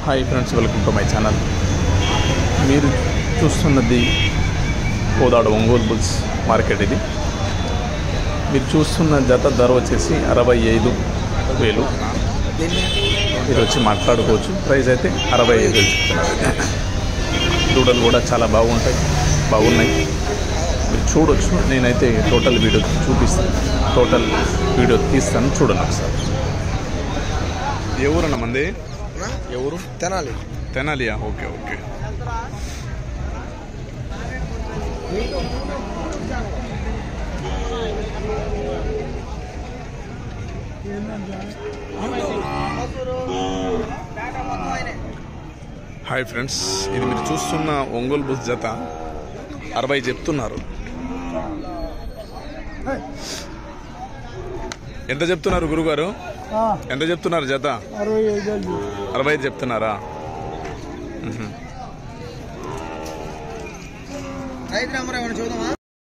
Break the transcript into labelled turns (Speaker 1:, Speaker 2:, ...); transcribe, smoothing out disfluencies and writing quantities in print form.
Speaker 1: Hi friends, welcome to my channel. మీరు చూస్తున్నది Kodad Ongole bulls market. ఇది మీరు చూస్తున్న జత ధర వచ్చేసి 65,000. మీరు వచ్చి మాట్లాడుకోవచ్చు. ప్రైస్ అయితే 65,000 చెప్తున్నారు. దూడలు కూడా చాలా బాగున్నాయి. మీరు చూడొచ్చు. నేనైతే టోటల్ వీడియో తీస్తాను, చూడండి ఒకసారి. ఏ ఊరన్నా మంది? ఎవరు? తెనాలియా? ఓకే. హాయ్ ఫ్రెండ్స్, ఇది మీరు చూస్తున్న ఒంగోలు బుల్స్ జత 60 చెప్తున్నారు. ఎంత చెప్తున్నారు గురుగారు? ఎంత చెప్తున్నారు జత? 65 చెప్తున్నారా?